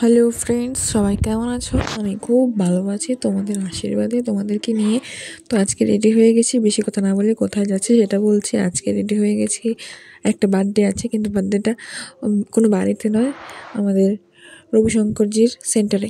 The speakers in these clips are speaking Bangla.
হ্যালো ফ্রেন্ডস, সবাই কেমন আছো? আমি খুব ভালো আছি তোমাদের আশীর্বাদে, তোমাদেরকে নিয়ে। তো আজকে রেডি হয়ে গেছি, বেশি কথা না বলে কোথায় যাচ্ছি সেটা বলছি। আজকে রেডি হয়ে গেছি, একটা বার্থডে আছে, কিন্তু বার্থডেটা কোনো বাড়িতে নয়, আমাদের রবিশঙ্করজির সেন্টারে।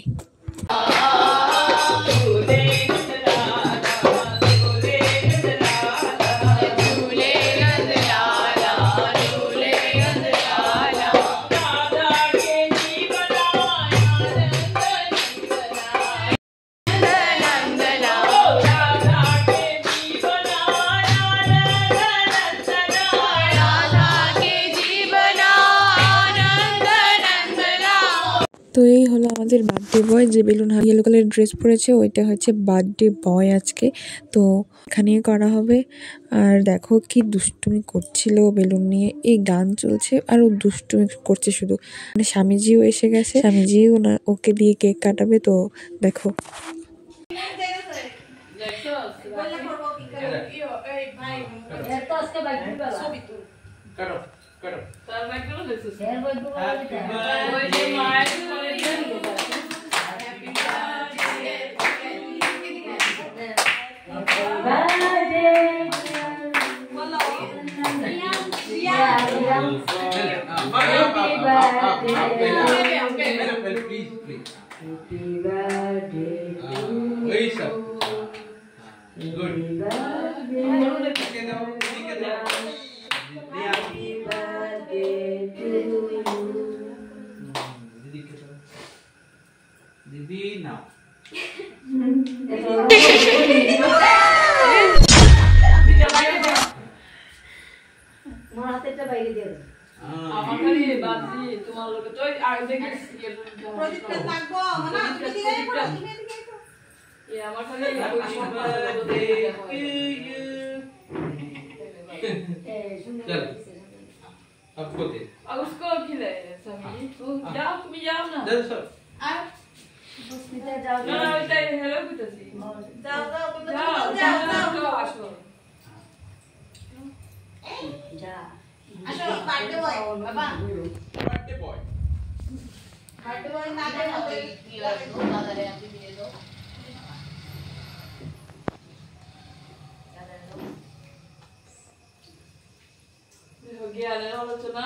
তো এই হলো আমাদের বার্থডে বয়, যে বেলুন ইয়েলো কালারের ড্রেস পরেছে, ওইটা হচ্ছে বার্থডে বয় আজকে। তো এখানেই করা হবে। আর দেখো কি দুষ্টুমি করছিল বেলুন নিয়ে, এই গান চলছে আর ও দুষ্টুমি করছে শুধু। মানে স্বামীজিও এসে গেছে, স্বামীজিও ওকে দিয়ে কেক কাটাবে। তো দেখো दीदी नाउ মারাতেটা বাইরে দিয়ে দাও। আমার খালি বাজি তোমার লোকে তো আর দেখিস প্রদীপটা থাকবো না, তুমি দিকে পড়ো, তুমি এদিকে তো এই আমার খালি चल अब खोते अब उसको खिलाए सभी जाओ तुम जाओ ना चल सर আর হসপিটালে যাও না না ওইটাই হেলো কইতাছি যাও যাও তুমি যাও যাও যাও যাও আসো যা আসো বার্থডে বয় বাবা बर्थडे बॉय বার্থডে বয় না দেয় কি লাগে দাদারে আমি দিয়ে দাও দেখো জ্ঞানের আলোচনা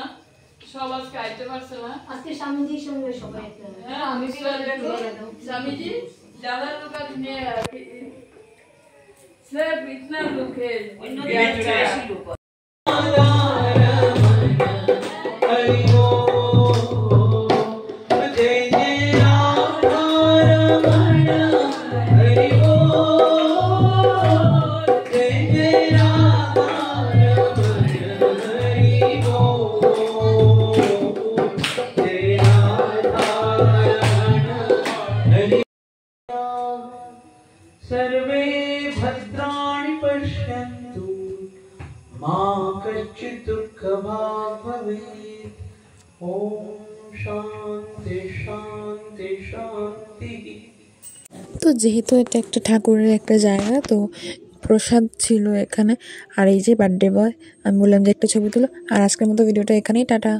সব আজকে আইতে পারছে না আজকে স্বামীজির সঙ্গে সবাই হ্যাঁ আমি দেখো স্বামীজি ज्यादा लोग ने सिर्फ इतना लोग है सर्वे भद्राणि पश्यन्तु मा कश्चित् दुःखभाग् भवेत् ॐ शान्ति शान्ति शान्तिः। তো যেহেতু এটা একটা ঠাকুরের একটা জায়গা, তো প্রসাদ ছিল এখানে। আর এই যে বার্থডে বয়, আমি বললাম যে একটা ছবি তুলো। আর আজকের মতো ভিডিওটা এখানেই, টাটা।